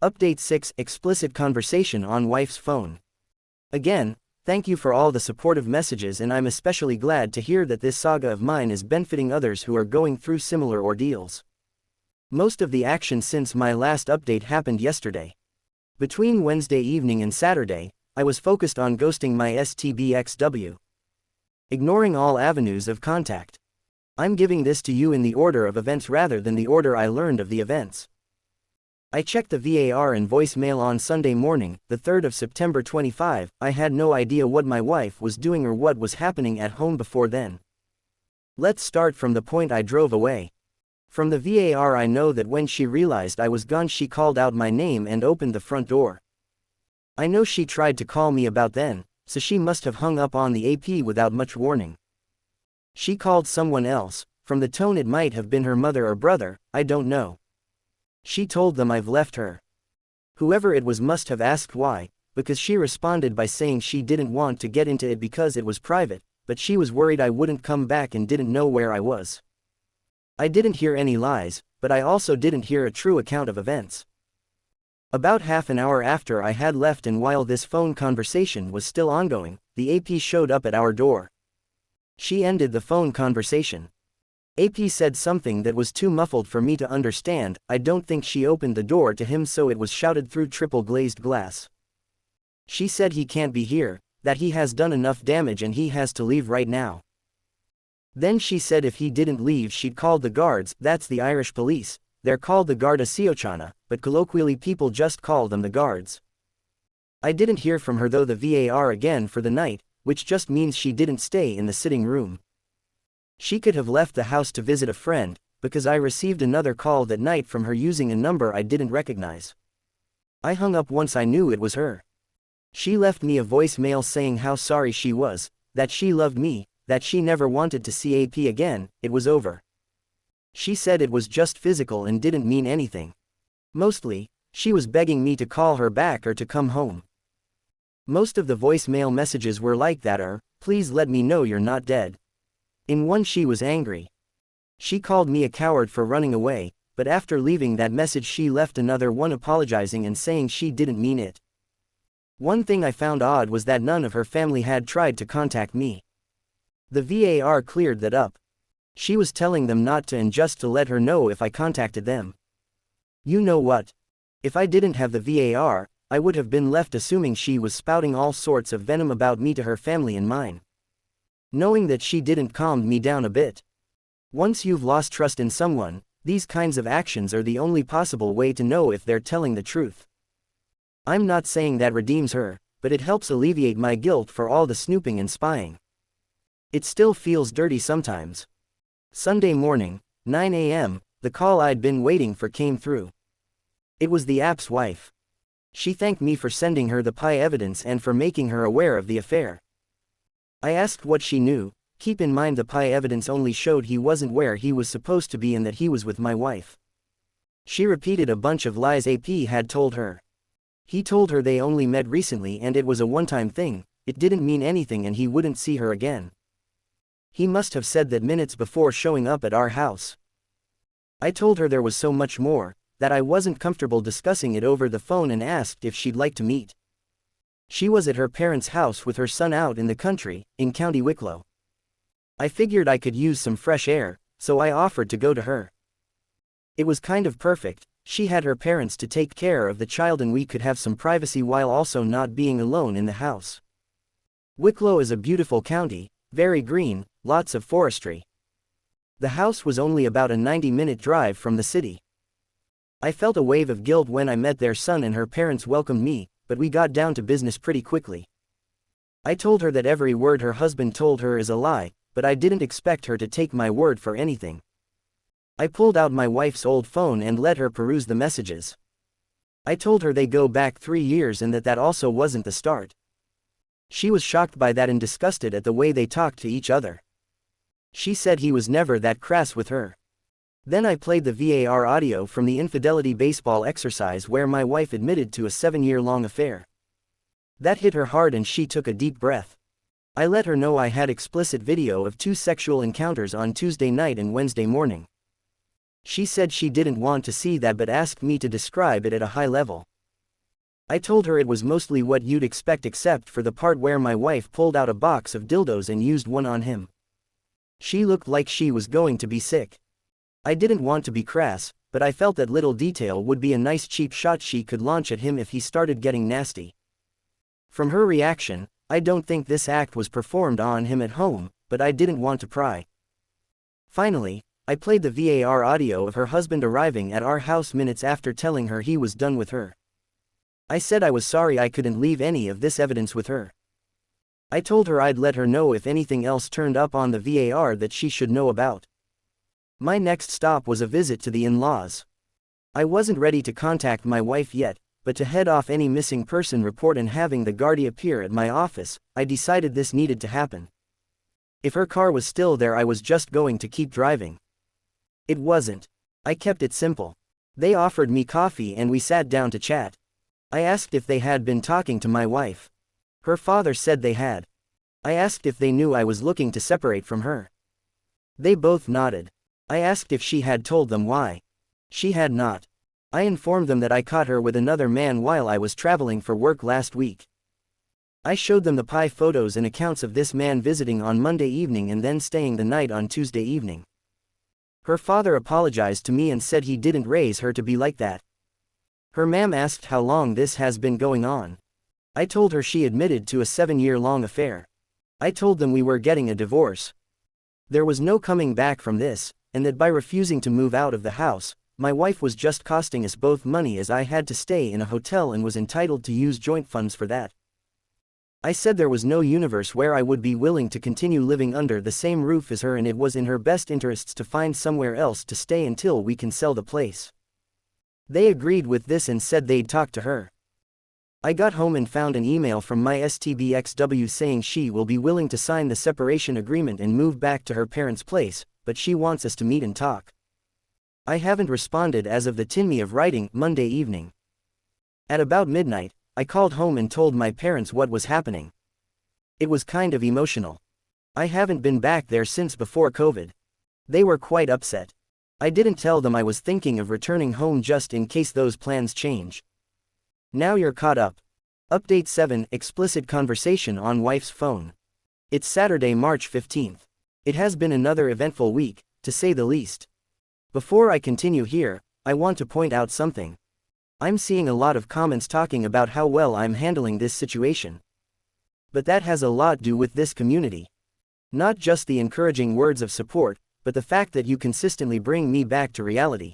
Update 6: Explicit conversation on wife's phone. Again, thank you for all the supportive messages, and I'm especially glad to hear that this saga of mine is benefiting others who are going through similar ordeals. Most of the action since my last update happened yesterday. Between Wednesday evening and Saturday, I was focused on ghosting my STBXW. Ignoring all avenues of contact. I'm giving this to you in the order of events rather than the order I learned of the events. I checked the VAR and voicemail on Sunday morning, the 3rd of September 25. I had no idea what my wife was doing or what was happening at home before then. Let's start from the point I drove away. From the VAR, I know that when she realized I was gone, she called out my name and opened the front door. I know she tried to call me about then, so she must have hung up on the AP without much warning. She called someone else. From the tone, it might have been her mother or brother, I don't know. She told them I've left her. Whoever it was must have asked why, because she responded by saying she didn't want to get into it because it was private, but she was worried I wouldn't come back and didn't know where I was. I didn't hear any lies, but I also didn't hear a true account of events. About half an hour after I had left and while this phone conversation was still ongoing, the AP showed up at our door. She ended the phone conversation. AP said something that was too muffled for me to understand. I don't think she opened the door to him, so it was shouted through triple glazed glass. She said he can't be here, that he has done enough damage and he has to leave right now. Then she said if he didn't leave she'd call the guards. That's the Irish police. They're called the Garda Síochána, but colloquially people just call them the guards. I didn't hear from her though the VAR again for the night, which just means she didn't stay in the sitting room. She could have left the house to visit a friend, because I received another call that night from her using a number I didn't recognize. I hung up once I knew it was her. She left me a voicemail saying how sorry she was, that she loved me, that she never wanted to see AP again, it was over. She said it was just physical and didn't mean anything. Mostly, she was begging me to call her back or to come home. Most of the voicemail messages were like that, or, please let me know you're not dead. In one she was angry. She called me a coward for running away, but after leaving that message she left another one apologizing and saying she didn't mean it. One thing I found odd was that none of her family had tried to contact me. The VAR cleared that up. She was telling them not to and just to let her know if I contacted them. You know what? If I didn't have the VAR, I would have been left assuming she was spouting all sorts of venom about me to her family and mine. Knowing that she didn't calmed me down a bit. Once you've lost trust in someone, these kinds of actions are the only possible way to know if they're telling the truth. I'm not saying that redeems her, but it helps alleviate my guilt for all the snooping and spying. It still feels dirty sometimes. Sunday morning, 9 a.m., the call I'd been waiting for came through. It was the app's wife. She thanked me for sending her the PI evidence and for making her aware of the affair. I asked what she knew. Keep in mind the PI evidence only showed he wasn't where he was supposed to be and that he was with my wife. She repeated a bunch of lies AP had told her. He told her they only met recently and it was a one-time thing, it didn't mean anything and he wouldn't see her again. He must have said that minutes before showing up at our house. I told her there was so much more, that I wasn't comfortable discussing it over the phone and asked if she'd like to meet. She was at her parents' house with her son out in the country, in County Wicklow. I figured I could use some fresh air, so I offered to go to her. It was kind of perfect. She had her parents to take care of the child and we could have some privacy while also not being alone in the house. Wicklow is a beautiful county, very green, lots of forestry. The house was only about a 90-minute drive from the city. I felt a wave of guilt when I met their son and her parents welcomed me, but we got down to business pretty quickly. I told her that every word her husband told her is a lie, but I didn't expect her to take my word for anything. I pulled out my wife's old phone and let her peruse the messages. I told her they go back 3 years and that also wasn't the start. She was shocked by that and disgusted at the way they talked to each other. She said he was never that crass with her. Then I played the VAR audio from the infidelity baseball exercise where my wife admitted to a 7-year-long affair. That hit her hard and she took a deep breath. I let her know I had explicit video of 2 sexual encounters on Tuesday night and Wednesday morning. She said she didn't want to see that but asked me to describe it at a high level. I told her it was mostly what you'd expect except for the part where my wife pulled out a box of dildos and used one on him. She looked like she was going to be sick. I didn't want to be crass, but I felt that little detail would be a nice cheap shot she could launch at him if he started getting nasty. From her reaction, I don't think this act was performed on him at home, but I didn't want to pry. Finally, I played the VAR audio of her husband arriving at our house minutes after telling her he was done with her. I said I was sorry I couldn't leave any of this evidence with her. I told her I'd let her know if anything else turned up on the VAR that she should know about. My next stop was a visit to the in-laws. I wasn't ready to contact my wife yet, but to head off any missing person report and having the guardy appear at my office, I decided this needed to happen. If her car was still there, I was just going to keep driving. It wasn't. I kept it simple. They offered me coffee and we sat down to chat. I asked if they had been talking to my wife. Her father said they had. I asked if they knew I was looking to separate from her. They both nodded. I asked if she had told them why. She had not. I informed them that I caught her with another man while I was traveling for work last week. I showed them the pie photos and accounts of this man visiting on Monday evening and then staying the night on Tuesday evening. Her father apologized to me and said he didn't raise her to be like that. Her mom asked how long this has been going on. I told her she admitted to a 7-year-long affair. I told them we were getting a divorce. There was no coming back from this, and that by refusing to move out of the house, my wife was just costing us both money as I had to stay in a hotel and was entitled to use joint funds for that. I said there was no universe where I would be willing to continue living under the same roof as her and it was in her best interests to find somewhere else to stay until we can sell the place. They agreed with this and said they'd talk to her. I got home and found an email from my STBXW saying she will be willing to sign the separation agreement and move back to her parents' place, but she wants us to meet and talk. I haven't responded as of the tinme of writing Monday evening. At about midnight, I called home and told my parents what was happening. It was kind of emotional. I haven't been back there since before COVID. They were quite upset. I didn't tell them I was thinking of returning home just in case those plans change. Now you're caught up. Update 7: Explicit conversation on wife's phone. It's Saturday, March 15th. It has been another eventful week, to say the least. Before I continue here, I want to point out something. I'm seeing a lot of comments talking about how well I'm handling this situation. But that has a lot to do with this community. Not just the encouraging words of support, but the fact that you consistently bring me back to reality.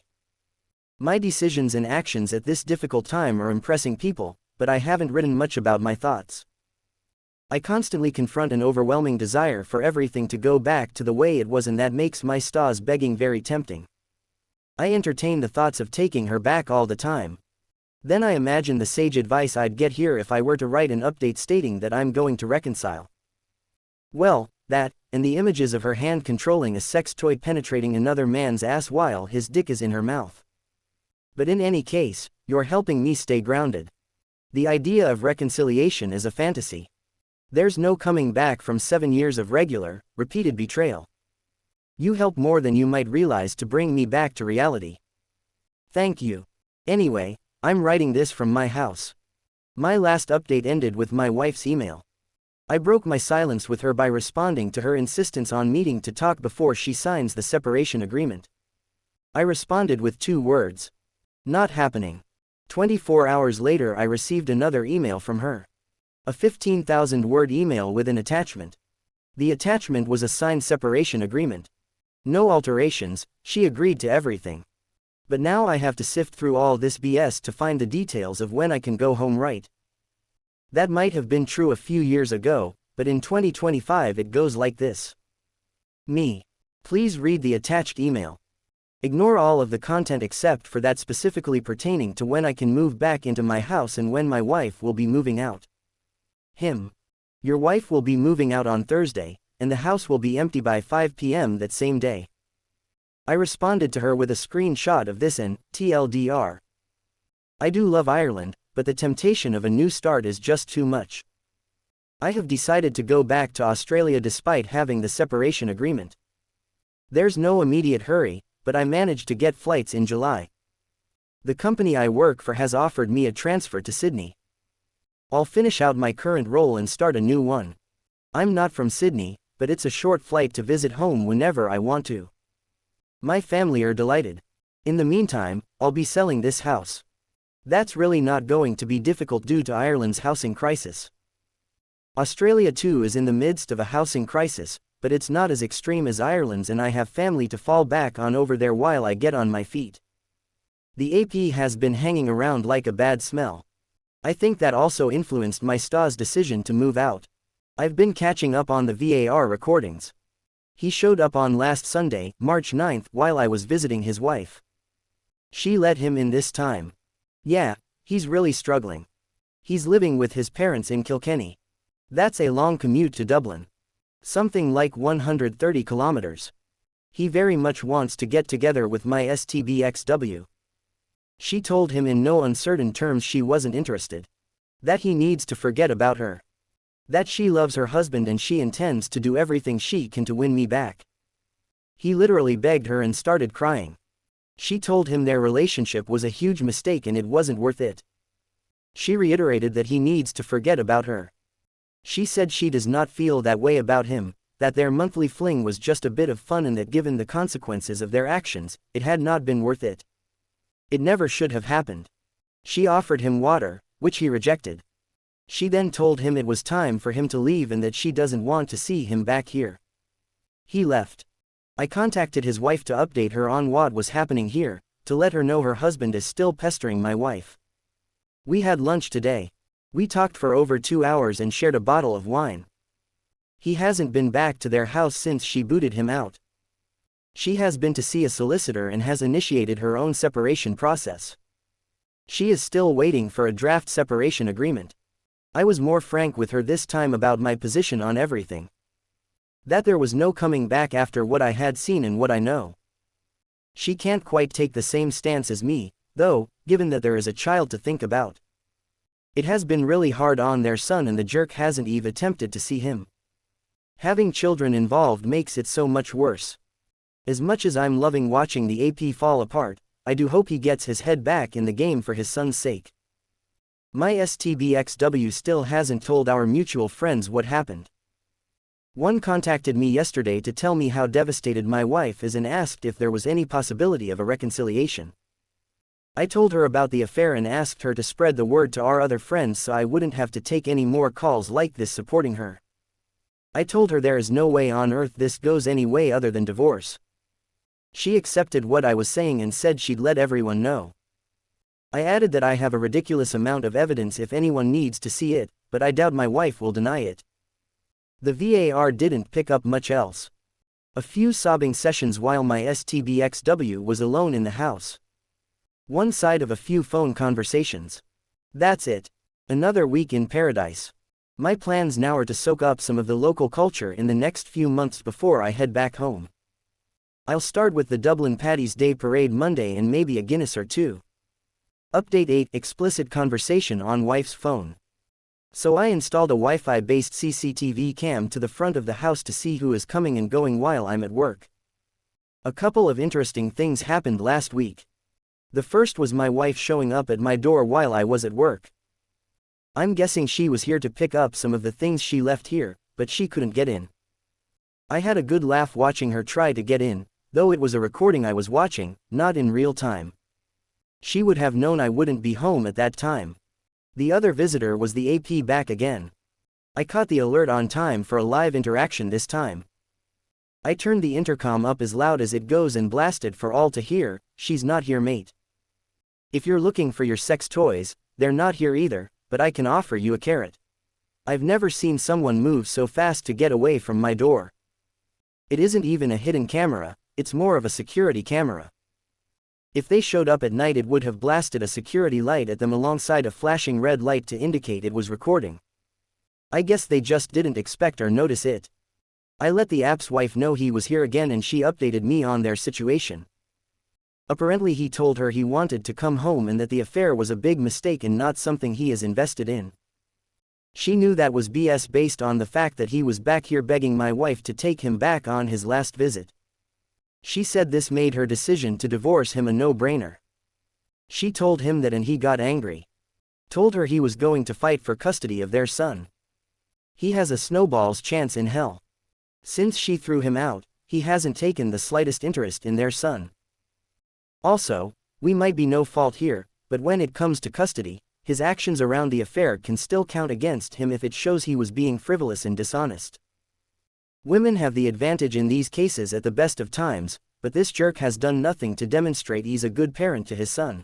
My decisions and actions at this difficult time are impressing people, but I haven't written much about my thoughts. I constantly confront an overwhelming desire for everything to go back to the way it was, and that makes my stars begging very tempting. I entertain the thoughts of taking her back all the time. Then I imagine the sage advice I'd get here if I were to write an update stating that I'm going to reconcile. Well, that, and the images of her hand controlling a sex toy penetrating another man's ass while his dick is in her mouth. But in any case, you're helping me stay grounded. The idea of reconciliation is a fantasy. There's no coming back from 7 years of regular, repeated betrayal. You help more than you might realize to bring me back to reality. Thank you. Anyway, I'm writing this from my house. My last update ended with my wife's email. I broke my silence with her by responding to her insistence on meeting to talk before she signs the separation agreement. I responded with 2 words. Not happening. 24 hours later I received another email from her. A 15,000-word email with an attachment. The attachment was a signed separation agreement. No alterations, she agreed to everything. But now I have to sift through all this BS to find the details of when I can go home right. That might have been true a few years ago, but in 2025 it goes like this. Me. Please read the attached email. Ignore all of the content except for that specifically pertaining to when I can move back into my house and when my wife will be moving out. Him. Your wife will be moving out on Thursday, and the house will be empty by 5 p.m. that same day. I responded to her with a screenshot of this and TLDR. I do love Ireland, but the temptation of a new start is just too much. I have decided to go back to Australia despite having the separation agreement. There's no immediate hurry, but I managed to get flights in July. The company I work for has offered me a transfer to Sydney. I'll finish out my current role and start a new one. I'm not from Sydney, but it's a short flight to visit home whenever I want to. My family are delighted. In the meantime, I'll be selling this house. That's really not going to be difficult due to Ireland's housing crisis. Australia too is in the midst of a housing crisis, but it's not as extreme as Ireland's, and I have family to fall back on over there while I get on my feet. The AP has been hanging around like a bad smell. I think that also influenced my sta's decision to move out. I've been catching up on the VAR recordings. He showed up on last Sunday, March 9th, while I was visiting his wife. She let him in this time. Yeah, he's really struggling. He's living with his parents in Kilkenny. That's a long commute to Dublin. Something like 130 kilometers. He very much wants to get together with my STBXW. She told him in no uncertain terms she wasn't interested. That he needs to forget about her. That she loves her husband and she intends to do everything she can to win me back. He literally begged her and started crying. She told him their relationship was a huge mistake and it wasn't worth it. She reiterated that he needs to forget about her. She said she does not feel that way about him, that their monthly fling was just a bit of fun and that given the consequences of their actions, it had not been worth it. It never should have happened. She offered him water, which he rejected. She then told him it was time for him to leave and that she doesn't want to see him back here. He left. I contacted his wife to update her on what was happening here, to let her know her husband is still pestering my wife. We had lunch today. We talked for over 2 hours and shared a bottle of wine. He hasn't been back to their house since she booted him out. She has been to see a solicitor and has initiated her own separation process. She is still waiting for a draft separation agreement. I was more frank with her this time about my position on everything. That there was no coming back after what I had seen and what I know. She can't quite take the same stance as me, though, given that there is a child to think about. It has been really hard on their son and the jerk hasn't even attempted to see him. Having children involved makes it so much worse. As much as I'm loving watching the AP fall apart, I do hope he gets his head back in the game for his son's sake. My STBXW still hasn't told our mutual friends what happened. One contacted me yesterday to tell me how devastated my wife is and asked if there was any possibility of a reconciliation. I told her about the affair and asked her to spread the word to our other friends so I wouldn't have to take any more calls like this supporting her. I told her there is no way on earth this goes any way other than divorce. She accepted what I was saying and said she'd let everyone know. I added that I have a ridiculous amount of evidence if anyone needs to see it, but I doubt my wife will deny it. The VAR didn't pick up much else. A few sobbing sessions while my STBXW was alone in the house. One side of a few phone conversations. That's it. Another week in paradise. My plans now are to soak up some of the local culture in the next few months before I head back home. I'll start with the Dublin Paddy's Day Parade Monday and maybe a Guinness or two. Update 8: Explicit conversation on wife's phone. So I installed a Wi-Fi-based CCTV cam to the front of the house to see who is coming and going while I'm at work. A couple of interesting things happened last week. The first was my wife showing up at my door while I was at work. I'm guessing she was here to pick up some of the things she left here, but she couldn't get in. I had a good laugh watching her try to get in, though it was a recording I was watching, not in real time. She would have known I wouldn't be home at that time. The other visitor was the AP back again. I caught the alert on time for a live interaction this time. I turned the intercom up as loud as it goes and blasted for all to hear, "She's not here, mate. If you're looking for your sex toys, they're not here either, but I can offer you a carrot. I've never seen someone move so fast to get away from my door. It isn't even a hidden camera, it's more of a security camera. If they showed up at night it would have blasted a security light at them alongside a flashing red light to indicate it was recording. I guess they just didn't expect or notice it. I let the app's wife know he was here again and she updated me on their situation. Apparently he told her he wanted to come home and that the affair was a big mistake and not something he is invested in. She knew that was BS based on the fact that he was back here begging my wife to take him back on his last visit. She said this made her decision to divorce him a no-brainer. She told him that and he got angry. Told her he was going to fight for custody of their son. He has a snowball's chance in hell. Since she threw him out, he hasn't taken the slightest interest in their son. Also, we might be no fault here, but when it comes to custody, his actions around the affair can still count against him if it shows he was being frivolous and dishonest. Women have the advantage in these cases at the best of times, but this jerk has done nothing to demonstrate he's a good parent to his son.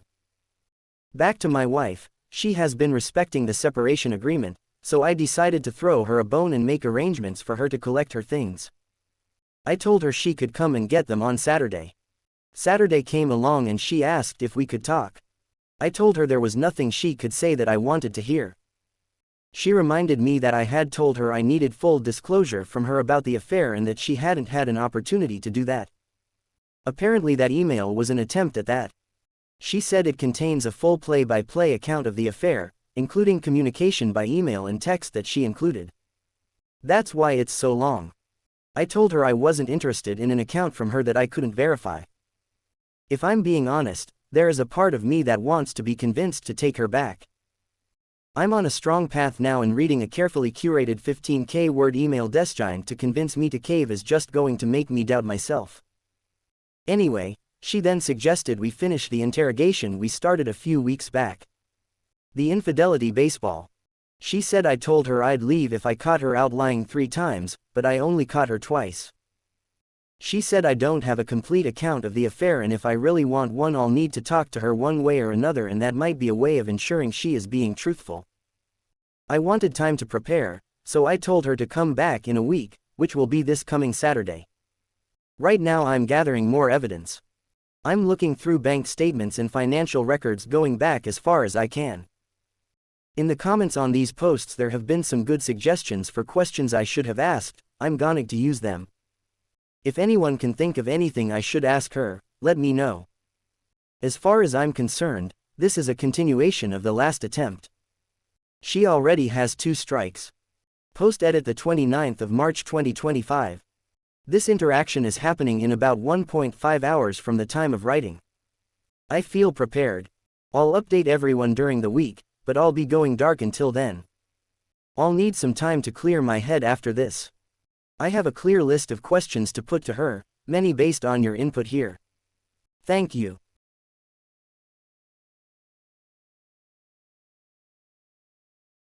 Back to my wife, she has been respecting the separation agreement, so I decided to throw her a bone and make arrangements for her to collect her things. I told her she could come and get them on Saturday. Saturday came along and she asked if we could talk. I told her there was nothing she could say that I wanted to hear. She reminded me that I had told her I needed full disclosure from her about the affair and that she hadn't had an opportunity to do that. Apparently that email was an attempt at that. She said it contains a full play-by-play account of the affair, including communication by email and text that she included. That's why it's so long. I told her I wasn't interested in an account from her that I couldn't verify. If I'm being honest, there is a part of me that wants to be convinced to take her back. I'm on a strong path now, and reading a carefully curated 15K word email destined to convince me to cave is just going to make me doubt myself. Anyway, she then suggested we finish the interrogation we started a few weeks back. The infidelity baseball. She said I told her I'd leave if I caught her out lying 3 times, but I only caught her twice. She said I don't have a complete account of the affair, and if I really want one I'll need to talk to her one way or another, and that might be a way of ensuring she is being truthful. I wanted time to prepare, so I told her to come back in a week, which will be this coming Saturday. Right now I'm gathering more evidence. I'm looking through bank statements and financial records going back as far as I can. In the comments on these posts there have been some good suggestions for questions I should have asked. I'm going to use them. If anyone can think of anything I should ask her, let me know. As far as I'm concerned, this is a continuation of the last attempt. She already has 2 strikes. Post edit the 29th of March 2025. This interaction is happening in about 1.5 hours from the time of writing. I feel prepared. I'll update everyone during the week, but I'll be going dark until then. I'll need some time to clear my head after this. I have a clear list of questions to put to her, many based on your input here. Thank you.